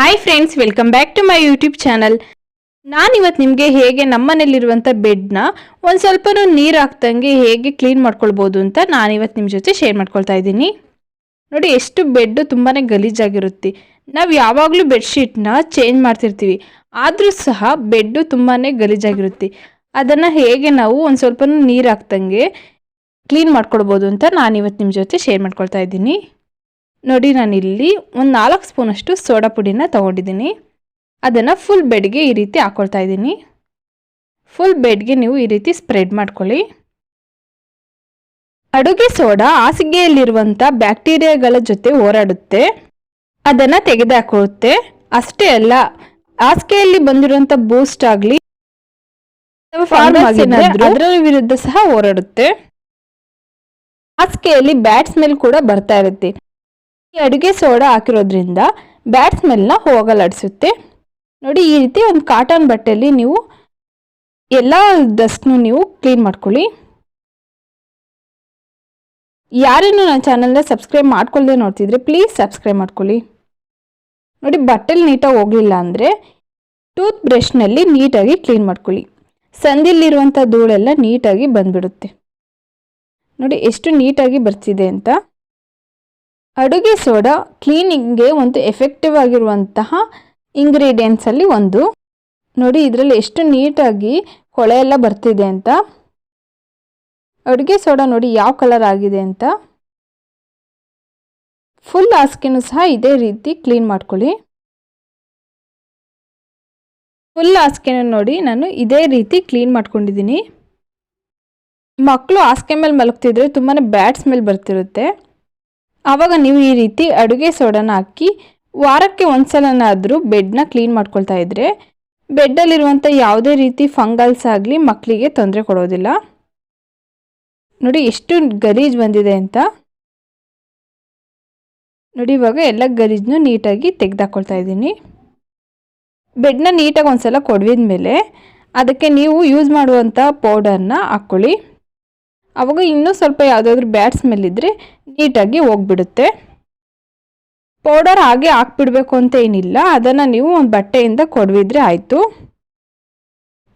Hi friends, welcome back to my YouTube channel. ನಾನಿವತ್ತು ನಿಮಗೆ ಹೇಗೆ ನಮ್ಮನೇಲಿರುವಂಥ ಬೆಡ್ನ ಒಂದು ಸ್ವಲ್ಪ ನೀರು ಹಾಕ್ದಂಗೆ ಹೇಗೆ ಕ್ಲೀನ್ ಮಾಡ್ಕೊಳ್ಬೋದು ಅಂತ ನಾನಿವತ್ತು ನಿಮ್ಮ ಜೊತೆ ಶೇರ್ ಮಾಡ್ಕೊಳ್ತಾ ಇದ್ದೀನಿ. ನೋಡಿ, ಎಷ್ಟು ಬೆಡ್ಡು ತುಂಬಾ ಗಲೀಜಾಗಿರುತ್ತೆ. ನಾವು ಯಾವಾಗಲೂ ಬೆಡ್ಶೀಟ್ನ ಚೇಂಜ್ ಮಾಡ್ತಿರ್ತೀವಿ, ಆದರೂ ಸಹ ಬೆಡ್ಡು ತುಂಬಾ ಗಲೀಜಾಗಿರುತ್ತೆ. ಅದನ್ನು ಹೇಗೆ ನಾವು ಒಂದು ಸ್ವಲ್ಪ ನೀರು ಹಾಕ್ದಂಗೆ ಕ್ಲೀನ್ ಮಾಡ್ಕೊಳ್ಬೋದು ಅಂತ ನಾನಿವತ್ತು ನಿಮ್ಮ ಜೊತೆ ಶೇರ್ ಮಾಡ್ಕೊಳ್ತಾ ಇದ್ದೀನಿ. ನೋಡಿ, ನಾನಿಲ್ಲಿ ಒಂದು 4 ಸ್ಪೂನಷ್ಟು ಸೋಡಾ ಪುಡಿನ ತೊಗೊಂಡಿದ್ದೀನಿ. ಅದನ್ನು ಫುಲ್ ಬೆಡ್ಗೆ ಈ ರೀತಿ ಹಾಕ್ಕೊಳ್ತಾ ಇದ್ದೀನಿ. ಫುಲ್ ಬೆಡ್ಗೆ ನೀವು ಈ ರೀತಿ ಸ್ಪ್ರೆಡ್ ಮಾಡ್ಕೊಳ್ಳಿ. ಅಡುಗೆ ಸೋಡಾ ಹಾಸಿಗೆಯಲ್ಲಿರುವಂಥ ಬ್ಯಾಕ್ಟೀರಿಯಾಗಳ ಜೊತೆ ಹೋರಾಡುತ್ತೆ, ಅದನ್ನು ತೆಗೆದುಹಾಕುತ್ತೆ. ಅಷ್ಟೇ ಅಲ್ಲ, ಹಾಸಿಗೆಯಲ್ಲಿ ಬಂದಿರುವಂಥ ಬೂಸ್ಟ್ ಆಗಲಿ ಅದರ ವಿರುದ್ಧ ಸಹ ಹೋರಾಡುತ್ತೆ. ಹಾಸಿಗೆಯಲ್ಲಿ ಬ್ಯಾಡ್ ಸ್ಮೆಲ್ ಕೂಡ ಬರ್ತಾ ಇರುತ್ತೆ. ಈ ಅಡುಗೆ ಸೋಡಾ ಹಾಕಿರೋದ್ರಿಂದ ಬ್ಯಾಡ್ ಸ್ಮೆಲ್ನ ಹೋಗಲಾಡಿಸುತ್ತೆ. ನೋಡಿ, ಈ ರೀತಿ ಒಂದು ಕಾಟನ್ ಬಟ್ಟೆಯಲ್ಲಿ ನೀವು ಎಲ್ಲ ಡಸ್ಟ್ನು ನೀವು ಕ್ಲೀನ್ ಮಾಡ್ಕೊಳ್ಳಿ. ಯಾರೇನು ನನ್ನ ಚಾನಲ್ನ ಸಬ್ಸ್ಕ್ರೈಬ್ ಮಾಡ್ಕೊಳ್ಳದೆ ನೋಡ್ತಿದ್ರೆ ಪ್ಲೀಸ್ ಸಬ್ಸ್ಕ್ರೈಬ್ ಮಾಡ್ಕೊಳ್ಳಿ. ನೋಡಿ, ಬಟ್ಟೆಲಿ ನೀಟಾಗಿ ಹೋಗಲಿಲ್ಲ ಅಂದರೆ ಟೂತ್ ಬ್ರಷ್ನಲ್ಲಿ ನೀಟಾಗಿ ಕ್ಲೀನ್ ಮಾಡ್ಕೊಳ್ಳಿ. ಸಂದಿಲಿರುವಂಥ ಧೂಳೆಲ್ಲ ನೀಟಾಗಿ ಬಂದ್ಬಿಡುತ್ತೆ. ನೋಡಿ ಎಷ್ಟು ನೀಟಾಗಿ ಬರ್ತಿದೆ ಅಂತ. ಅಡುಗೆ ಸೋಡಾ ಕ್ಲೀನಿಂಗ್ಗೆ ಒಂದು ಎಫೆಕ್ಟಿವ್ ಆಗಿರುವಂತಹ ಇಂಗ್ರೀಡಿಯೆಂಟ್ಸಲ್ಲಿ ಒಂದು. ನೋಡಿ, ಇದರಲ್ಲಿ ಎಷ್ಟು ನೀಟಾಗಿ ಕೊಳೆ ಎಲ್ಲ ಬರ್ತಿದೆ ಅಂತ. ಅಡುಗೆ ಸೋಡಾ ನೋಡಿ ಯಾವ ಕಲರ್ ಆಗಿದೆ ಅಂತ. ಫುಲ್ ಹಾಸಿಗೆನೂ ಸಹ ಇದೇ ರೀತಿ ಕ್ಲೀನ್ ಮಾಡ್ಕೊಳ್ಳಿ. ಫುಲ್ ಹಾಸಿಗೆನೂ ನೋಡಿ ನಾನು ಇದೇ ರೀತಿ ಕ್ಲೀನ್ ಮಾಡ್ಕೊಂಡಿದ್ದೀನಿ. ಮಕ್ಕಳು ಹಾಸಿಗೆ ಮೇಲೆ ಮಲಗ್ತಿದ್ರೆ ತುಂಬಾ ಬ್ಯಾಡ್ ಸ್ಮೆಲ್ ಬರ್ತಿರುತ್ತೆ. ಆವಾಗ ನೀವು ಈ ರೀತಿ ಅಡುಗೆ ಸೋಡಾನ ಹಾಕಿ ವಾರಕ್ಕೆ ಒಂದ್ಸಲನಾದರೂ ಬೆಡ್ನ ಕ್ಲೀನ್ ಮಾಡ್ಕೊಳ್ತಾ ಇದ್ದರೆ ಬೆಡ್ಡಲ್ಲಿರುವಂಥ ಯಾವುದೇ ರೀತಿ ಫಂಗಲ್ಸ್ ಆಗಲಿ ಮಕ್ಕಳಿಗೆ ತೊಂದರೆ ಕೊಡೋದಿಲ್ಲ. ನೋಡಿ ಎಷ್ಟು ಗಲೀಜು ಬಂದಿದೆ ಅಂತ. ನೋಡಿ, ಇವಾಗ ಎಲ್ಲ ಗಲೀಜನ್ನು ನೀಟಾಗಿ ತೆಗೆದಾಕೊಳ್ತಾ ಇದ್ದೀನಿ. ಬೆಡ್ನ ನೀಟಾಗಿ ಒಂದ್ಸಲ ಕೊಡವಿದ ಮೇಲೆ ಅದಕ್ಕೆ ನೀವು ಯೂಸ್ ಮಾಡುವಂಥ ಪೌಡರ್ನ ಹಾಕ್ಕೊಳ್ಳಿ. ಆವಾಗ ಇನ್ನೂ ಸ್ವಲ್ಪ ಯಾವುದಾದ್ರೂ ಬ್ಯಾಡ್ ಸ್ಮೆಲ್ ಇದ್ದರೆ ನೀಟಾಗಿ ಹೋಗ್ಬಿಡುತ್ತೆ. ಪೌಡರ್ ಹಾಗೆ ಹಾಕ್ಬಿಡ್ಬೇಕು ಅಂತ ಏನಿಲ್ಲ, ಅದನ್ನು ನೀವು ಒಂದು ಬಟ್ಟೆಯಿಂದ ಕೊಡವಿದ್ರೆ ಆಯಿತು.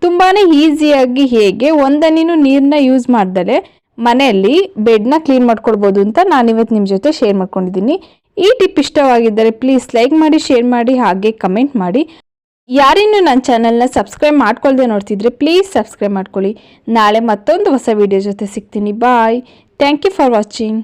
ತುಂಬಾ ಈಸಿಯಾಗಿ ಹೇಗೆ ಒಂದನಿನೂ ನೀರನ್ನ ಯೂಸ್ ಮಾಡ್ದಲೆ ಮನೆಯಲ್ಲಿ ಬೆಡ್ನ ಕ್ಲೀನ್ ಮಾಡ್ಕೊಳ್ಬೋದು ಅಂತ ನಾನಿವತ್ತು ನಿಮ್ಮ ಜೊತೆ ಶೇರ್ ಮಾಡ್ಕೊಂಡಿದ್ದೀನಿ. ಈ ಟಿಪ್ ಇಷ್ಟವಾಗಿದ್ದರೆ ಪ್ಲೀಸ್ ಲೈಕ್ ಮಾಡಿ, ಶೇರ್ ಮಾಡಿ, ಹಾಗೆ ಕಮೆಂಟ್ ಮಾಡಿ. ಯಾರಿನ್ನೂ ನನ್ನ ಚಾನಲ್ನ ಸಬ್ಸ್ಕ್ರೈಬ್ ಮಾಡ್ಕೊಳ್ದೆ ನೋಡ್ತಿದ್ರೆ ಪ್ಲೀಸ್ ಸಬ್ಸ್ಕ್ರೈಬ್ ಮಾಡ್ಕೊಳ್ಳಿ. ನಾಳೆ ಮತ್ತೊಂದು ಹೊಸ ವಿಡಿಯೋ ಜೊತೆ ಸಿಗ್ತೀನಿ. Bye. Thank you for watching.